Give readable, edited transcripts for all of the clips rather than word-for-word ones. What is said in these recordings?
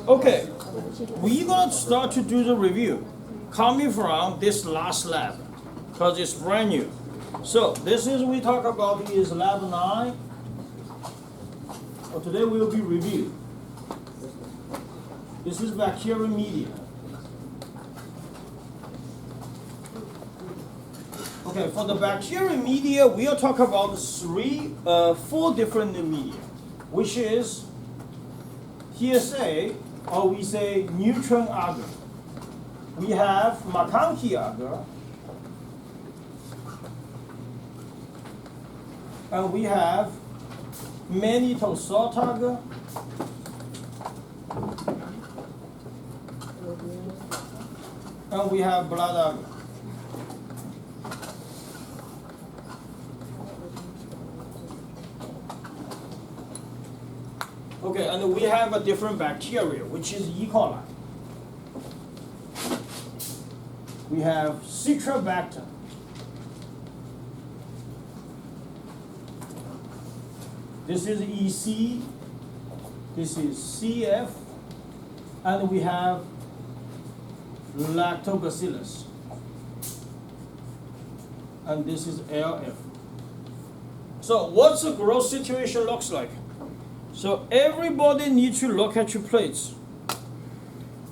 Okay, we're gonna start to do the review coming from this last lab because it's brand new. So this is we talk about is lab 9. Well, today we will be reviewed. This is bacterial media. Okay, for the bacterial media, we'll talk about 4 different media, which is TSA, or we say neutron agar. We have Macanchi agar, and we have mannitol salt agar, and we have blood agar. Okay, and we have a different bacteria, which is E. coli. We have Citrobacter. This is EC, this is CF, and we have Lactobacillus. And this is LF. So what's the growth situation looks like? So everybody needs to look at your plates.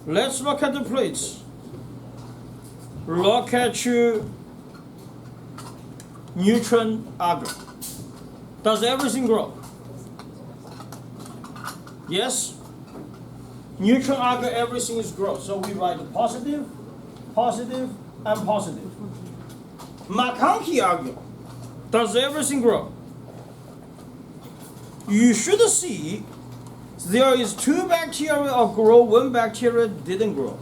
Let's look at the plates. Look at your neutron agar. Does everything grow? Yes? Neutron agar, everything is growth. So we write positive, positive, and positive. Macanchi agar, does everything grow? You should see there is 2 bacteria of grow, 1 bacteria didn't grow.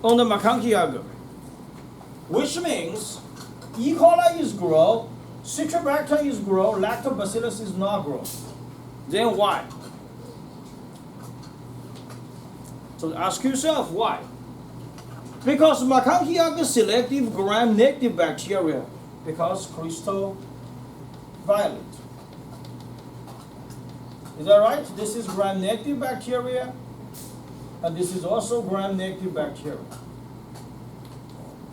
On the Macanchi agar, which means E. coli is grow, Citrobacter is grow, Lactobacillus is not grow. Then why? So ask yourself why. Because Macanchi agar selective gram-negative bacteria, because crystal violet. Is that right? This is gram-negative bacteria, and this is also gram-negative bacteria.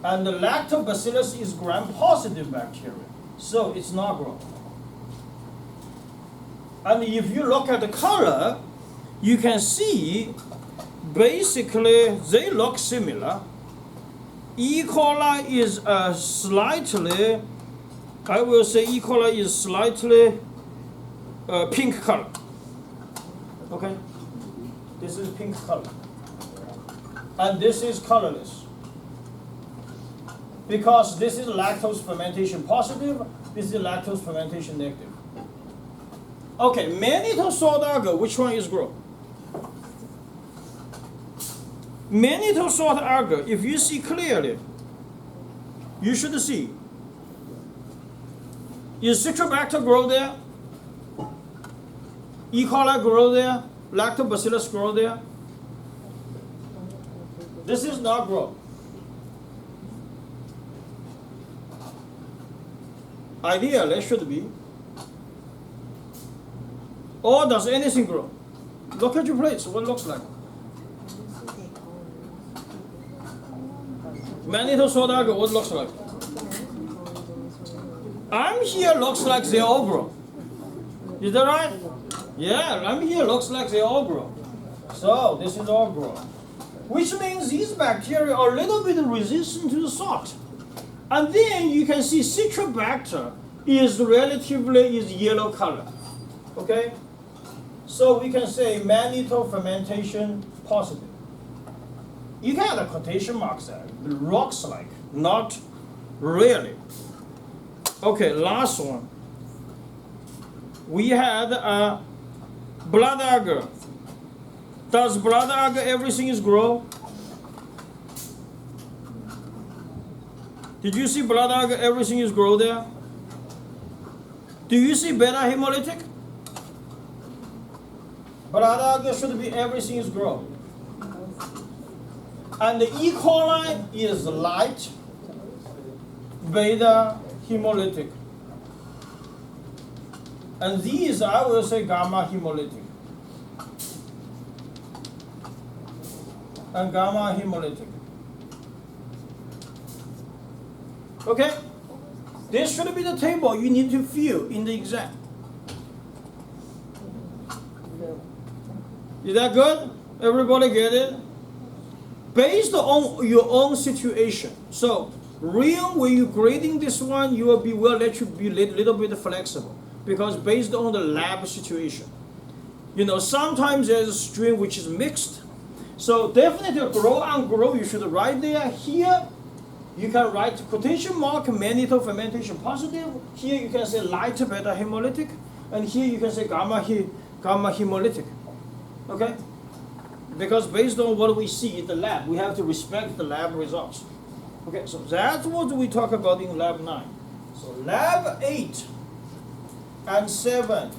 And the Lactobacillus is gram-positive bacteria, so it's not grown. And if you look at the color, you can see basically they look similar. E. coli is slightly, I will say E. coli is slightly pink color. Okay? This is pink color. And this is colorless. Because this is lactose fermentation positive, this is lactose fermentation negative. Okay, mannitol salt agar, which one is grow? Mannitol salt agar, if you see clearly, you should see. Is Citrobacter grow there? E. coli grow there? Lactobacillus grow there? This is not grow. Ideally, it should be. Or does anything grow? Look at your plates, what it looks like. Mannitol salt agar, what it looks like? I'm here looks like they all grow. Is that right? Yeah, I'm here looks like they all grow. So this is all grow. Which means these bacteria are a little bit resistant to the salt. And then you can see Citrobacter is relatively is yellow color. Okay? So we can say mannitol fermentation positive. You can add a quotation marks there. It looks like, not really. Okay, last one. We had a blood agar. Does blood agar everything is grow? Did you see blood agar everything is grow there? Do you see beta hemolytic? Blood agar should be everything is grow. And the E. coli is light beta hemolytic. And these I will say gamma hemolytic. And gamma hemolytic. Okay? This should be the table you need to fill in the exam. Is that good? Everybody get it? Based on your own situation. So, real, when you're grading this one, you will let you be a little bit flexible. Because based on the lab situation. Sometimes there's a stream which is mixed. So definitely grow and grow, you should write there. Here, you can write quotation mark, mannitol fermentation positive. Here you can say light beta hemolytic. And here you can say gamma hemolytic. Okay? Because based on what we see in the lab, we have to respect the lab results. Okay, so that's what we talk about in lab 9. So lab 8 and 7,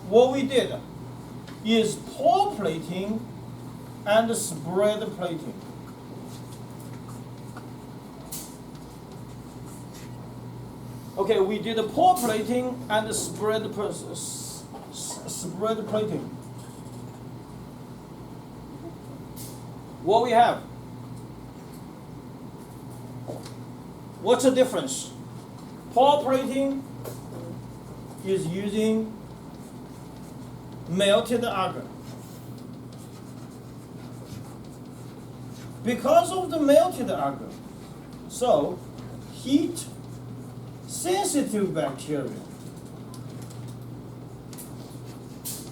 what we did is pour plating and spread plating. Okay, we did pour plating and spread plating. What we have? What's the difference? Pour plating is using melted agar. Because of the melted agar, so heat sensitive bacteria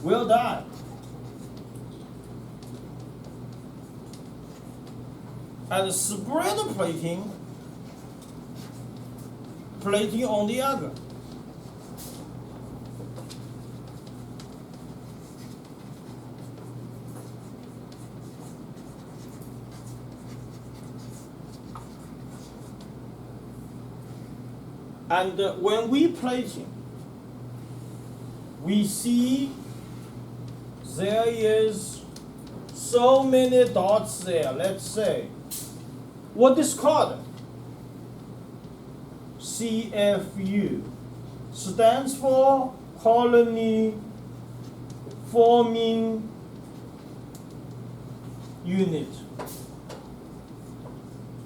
will die. And spread plating on the agar. And when we plating, we see there is so many dots there. Let's say, what is called? CFU stands for colony forming unit.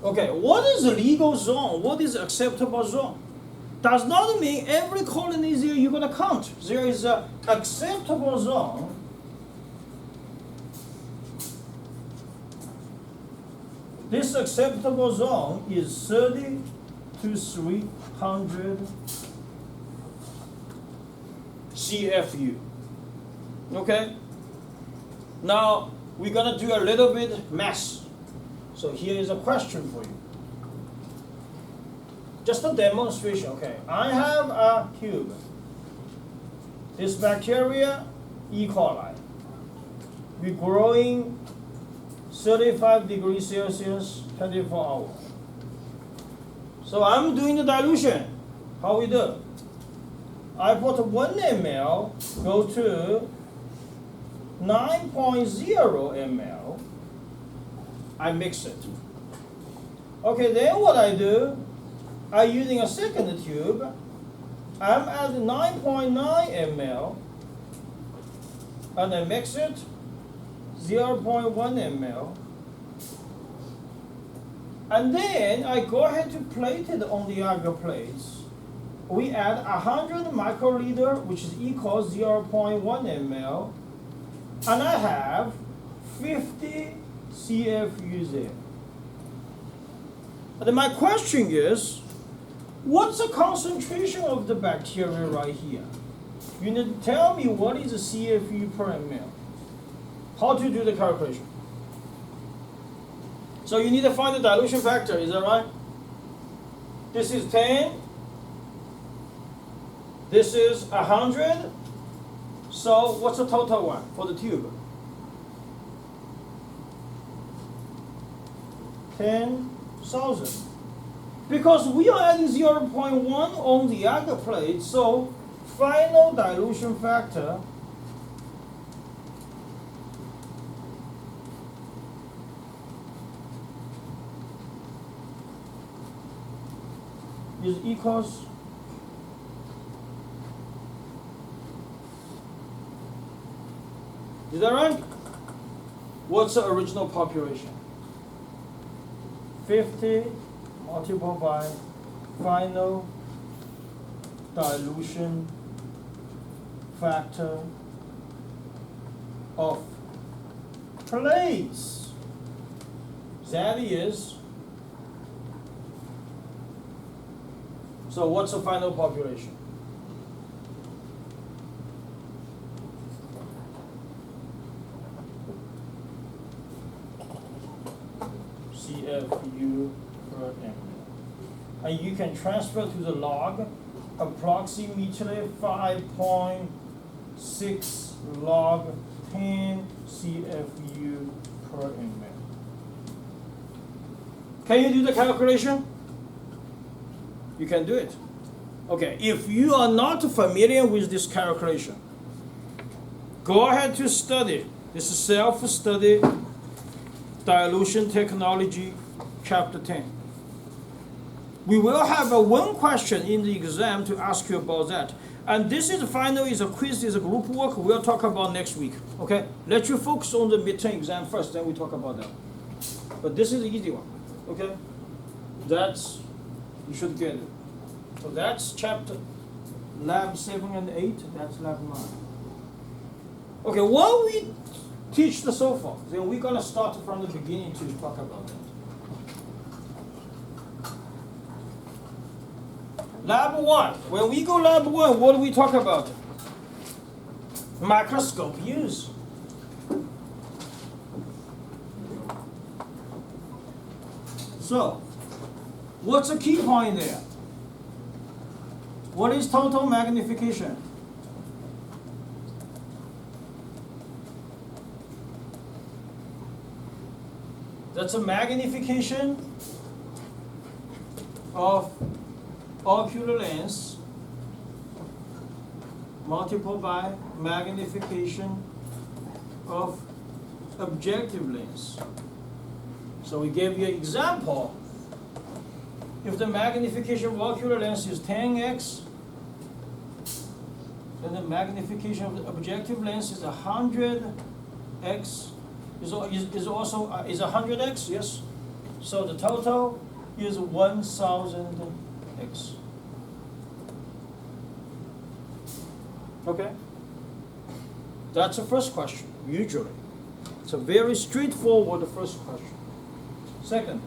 Okay, what is the legal zone? What is acceptable zone? Does not mean every colony there you're going to count. There is an acceptable zone. This acceptable zone is 30 to 300 CFU. Okay? Now, we're going to do a little bit math. So here is a question for you. Just a demonstration, okay. I have a tube. This bacteria, E. coli. We're growing 35 degrees Celsius, 24 hours. So I'm doing the dilution. How we do? I put 1 ml, go to 9.0 ml. I mix it. Okay, then what I do, I'm using a second tube. I'm at 9.9 ml, and I mix it 0.1 ml. And then I go ahead to plate it on the agar plates. We add 100 microliter, which is equals 0.1 ml, and I have 50 CFUs there. And then my question is, what's the concentration of the bacteria right here? You need to tell me what is the CFU per ml. How to do the calculation? So you need to find the dilution factor, is that right? This is 10. This is 100. So what's the total one for the tube? 10,000. Because we are adding 0.1 on the agar plate, so final dilution factor is equals Is that right? What's the original population? 50 multiplied by final dilution factor of place. That is. So what's the final population? CFU per ml. And you can transfer to the log approximately 5.6 log 10 CFU per ml. Can you do the calculation? You can do it. Okay, if you are not familiar with this calculation, go ahead to study. This is self-study, dilution technology, chapter 10. We will have one question in the exam to ask you about that. And this is final, is a quiz, is a group work. We'll talk about next week. Okay, let you focus on the midterm exam first, then we talk about that. But this is the easy one. Okay, that's, you should get it. So that's chapter lab 7 and 8, that's lab 9. Okay, what we teach the so far, then we're gonna start from the beginning to talk about that. Lab 1, when we go lab 1, what do we talk about? Microscope use. So, what's the key point there? What is total magnification? That's a magnification of ocular lens multiplied by magnification of objective lens. So we gave you an example. If the magnification of ocular lens is 10x, then the magnification of the objective lens is 100x. Is also 100x, yes. So the total is 1000x. Okay. That's the first question. Usually, it's a very straightforward first question. Second,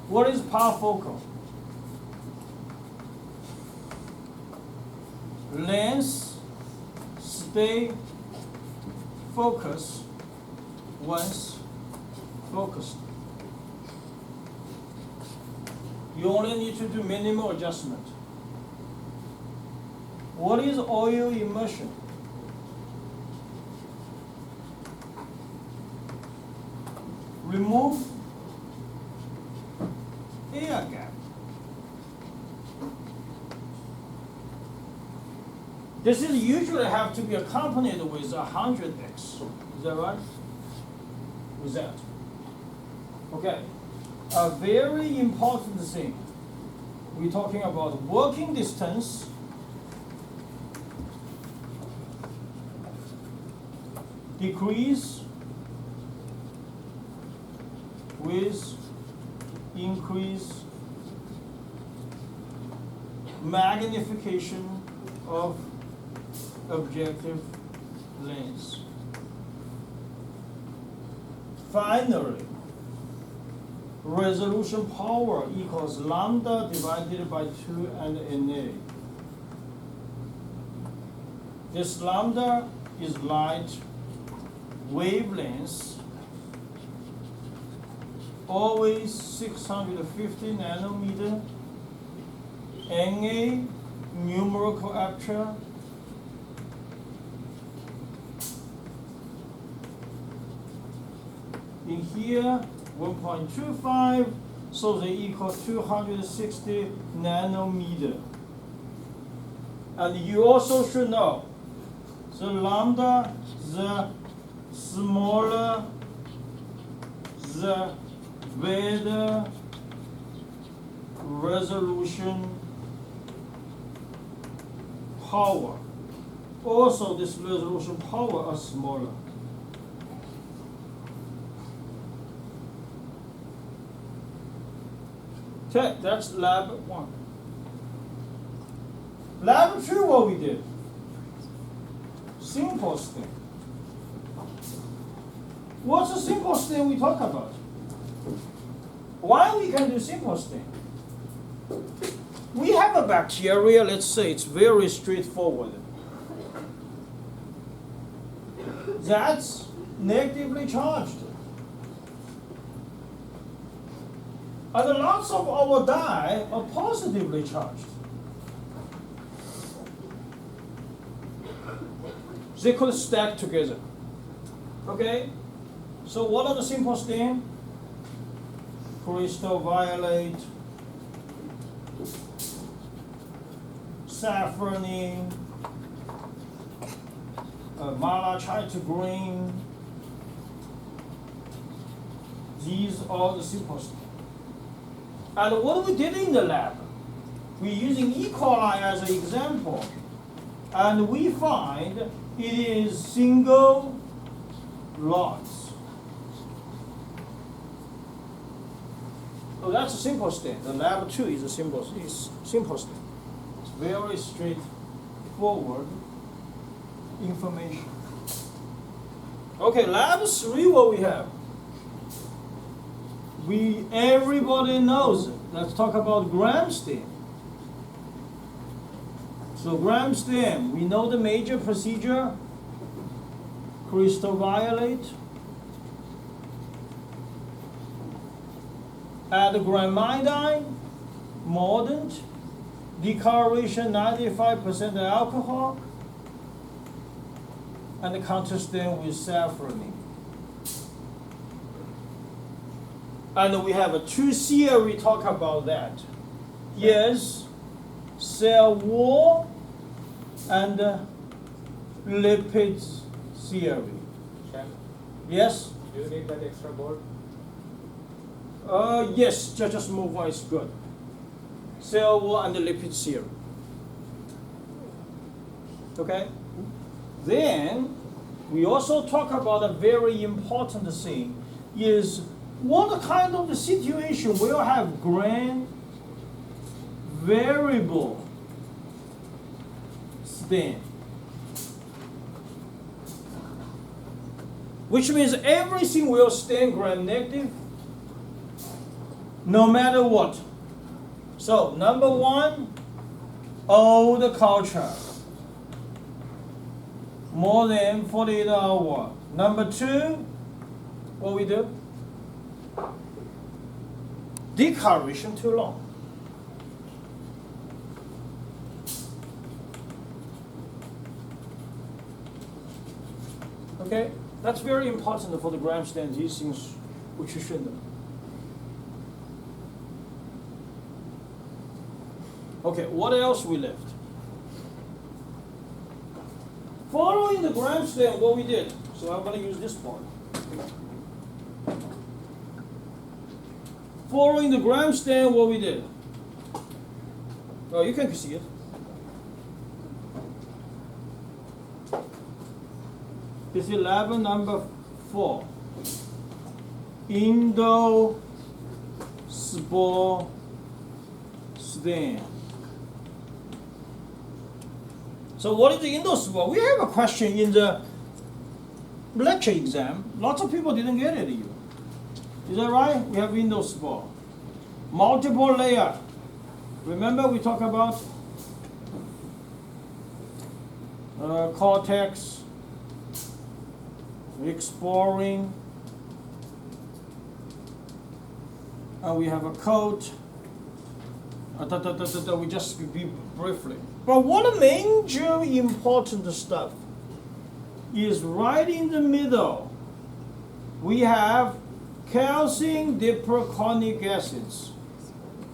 what is parafocal? Lens stay focused once focused. You only need to do minimal adjustment. What is oil immersion? Remove air gap. This is usually have to be accompanied with 100x. Is that right? With that. Okay. A very important thing. We're talking about working distance decrease with increase magnification of objective lens. Finally, resolution power equals lambda divided by 2 and NA. This lambda is light wavelength, always 650 nanometer. NA numerical aperture, in here 1.25, so they equal 260 nanometer. And you also should know the lambda, the smaller the better resolution power. Also, this resolution power are smaller. Okay, that's lab 1. Lab 2, what we did? Simplest thing. What's the simplest thing we talk about? Why we can do simplest thing? We have a bacteria, let's say it's very straightforward. That's negatively charged. And lots of our dye are positively charged. They could stack together. Okay? So what are the simplest things? Crystal violet, saffron, malachite green. These are the simplest. And what we did in the lab, we're using E. coli as an example, and we find it is single lots. So that's the simplest thing. The lab 2 is the simplest thing. It's very straightforward information. Okay, lab 3, what we have? Everybody knows it. Let's talk about gram stain. So gram stain, we know the major procedure. Crystal violet. Add gramidine, mordant, decoloration 95% alcohol, and counterstain with saffron. And we have a 2 theory talk about that. Yes, cell wall and lipids theory. Chef, Yes? do you need that extra board? Yes, just move on is good. Cell wall and the lipid theory. Okay? Then we also talk about a very important thing is what kind of the situation will have gram variable stain. Which means everything will stain gram negative no matter what. So number 1, old culture, more than 48 hours. Number 2, what we do? Decoloration too long. Okay, that's very important for the gram stain. These things which you should know. Okay, what else we left? Following the gram stain, what we did. So I'm going to use this part. Following the gram stain, what we did. Oh, you can see it. This is lab number 4. Indole spore stain. So what is the indole spore? We have a question in the lecture exam. Lots of people didn't get it even. Is that right? We have indole spore. Multiple layer. Remember we talked about cortex, exploring, and we have a coat. We just be briefly. But one major important stuff is right in the middle. We have calcium diproconic acids.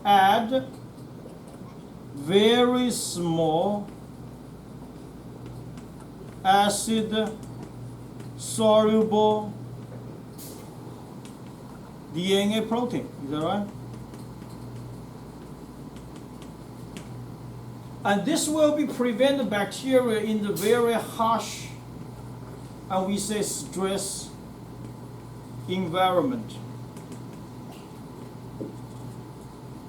Add very small acid soluble DNA protein. Is that right? And this will be prevent the bacteria in the very harsh, and we say stress environment.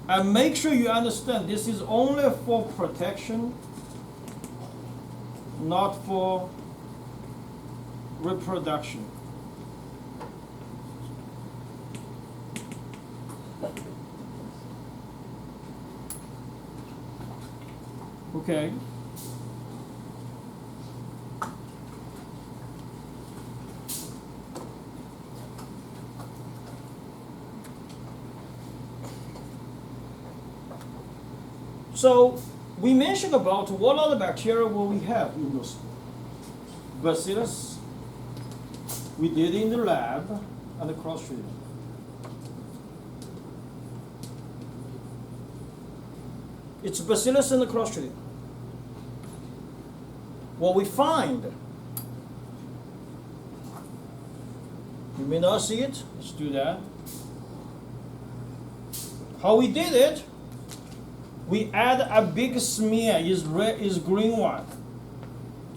And make sure you understand this is only for protection, not for reproduction. Okay. So we mentioned about what other bacteria will we have in those bacillus. We did in the lab and the cross-treating. It's bacillus and the cross-treating. What we find, you may not see it, let's do that. How we did it, we add a big smear, is green one.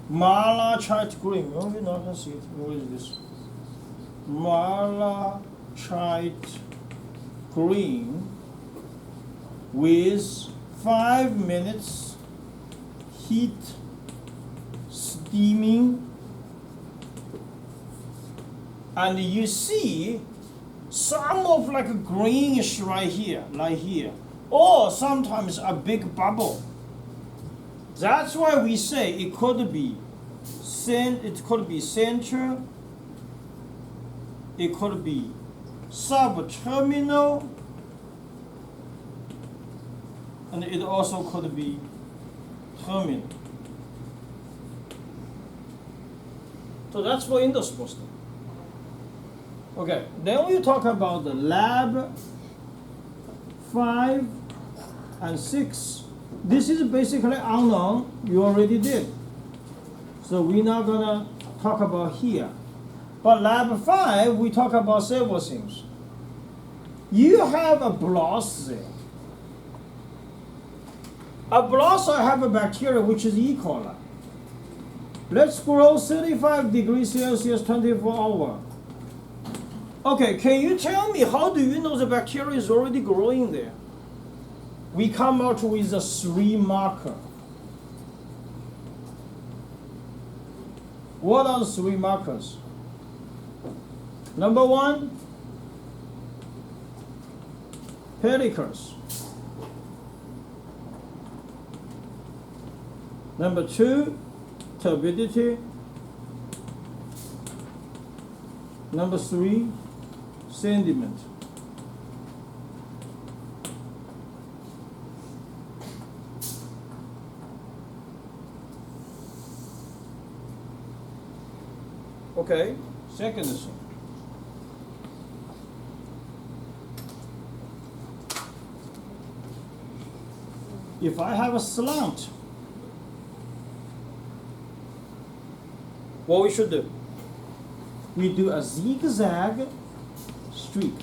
Malachite green, oh, you're not gonna see it, what is this? Malachite green with 5 minutes heat steaming, and you see some of like a greenish right here, or sometimes a big bubble. That's why we say it could be central, it could be subterminal, and it also could be terminal. So that's for endospostum. Okay, then we talk about the lab 5 and 6. This is basically unknown, you already did. So we're not gonna talk about here. But lab 5, we talk about several things. You have a bloss there. A bloss have a bacteria which is E. coli. Let's grow 35 degrees Celsius 24 hours. Okay, can you tell me how do you know the bacteria is already growing there? We come out with a 3 marker. What are the 3 markers? Number 1, pellicles. Number 2, turbidity. Number 3, sediment. Okay, second thing. If I have a slant, what we should do? We do a zigzag streak.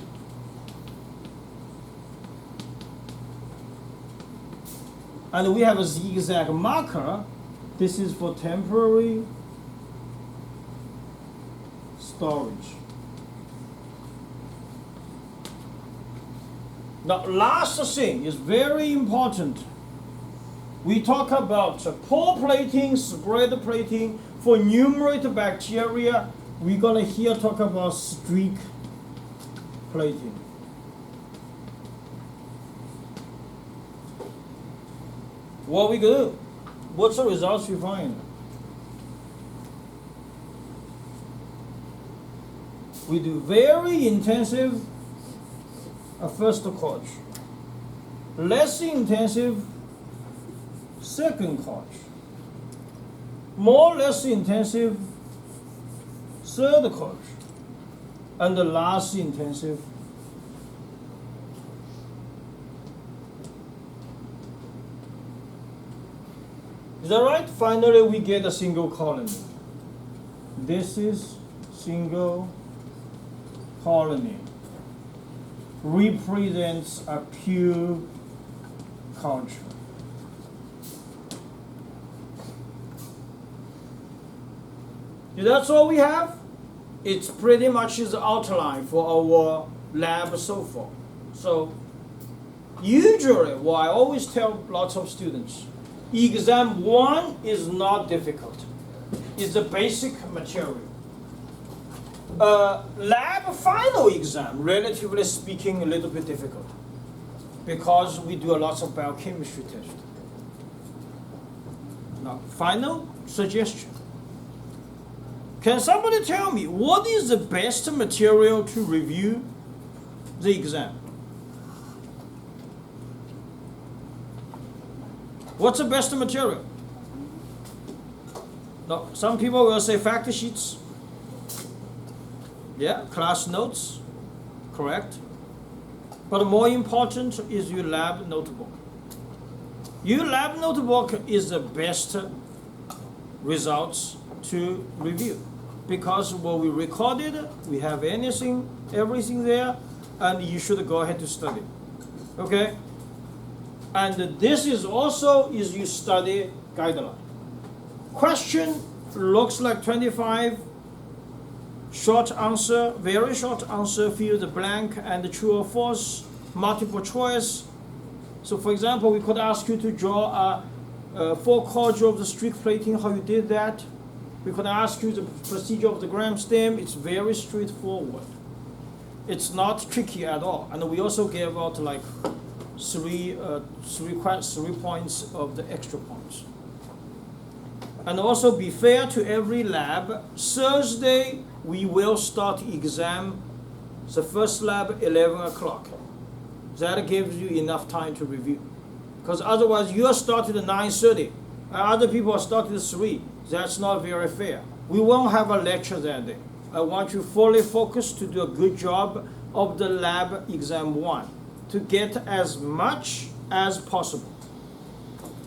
And we have a zigzag marker. This is for temporary storage. Now, last thing is very important. We talk about pore plating, spread plating for numerate bacteria. We're gonna here talk about streak plating. What we do? What's the results we find? We do very intensive first course, less intensive second course, more or less intensive third course, and the last intensive is that right? Finally, we get a single colony. This is single colony. Represents a pure culture. That's all we have. It's pretty much the outline for our lab so far. So usually, what I always tell lots of students, exam 1 is not difficult. It's the basic material. Lab final exam, relatively speaking, a little bit difficult because we do a lot of biochemistry tests. Now, final suggestion. Can somebody tell me what is the best material to review the exam? What's the best material? Now, some people will say fact sheets. Yeah, class notes, correct. But more important is your lab notebook. Your lab notebook is the best results to review because when we recorded, we have everything there, and you should go ahead to study. Okay? And this is also your study guideline. Question looks like 25. Short answer, very short answer, fill the blank and true or false, multiple choice. So for example, we could ask you to draw a 4 cordial of the streak plating, how you did that. We could ask you the procedure of the gram stem. It's very straightforward. It's not tricky at all. And we also gave out like three points of the extra points. And also be fair to every lab. Thursday, we will start exam, the first lab, 11 o'clock. That gives you enough time to review. Because otherwise, you are starting at 9:30, and other people are starting at 3. That's not very fair. We won't have a lecture that day. I want you fully focused to do a good job of the lab exam 1, to get as much as possible.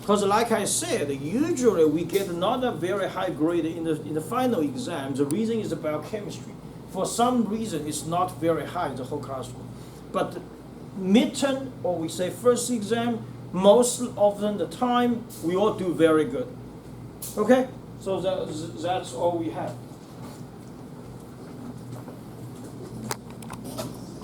Because like I said, usually we get not a very high grade in the final exam. The reason is the biochemistry. For some reason, it's not very high in the whole classroom. But midterm, or we say first exam, most often the time, we all do very good. Okay? So that's all we have.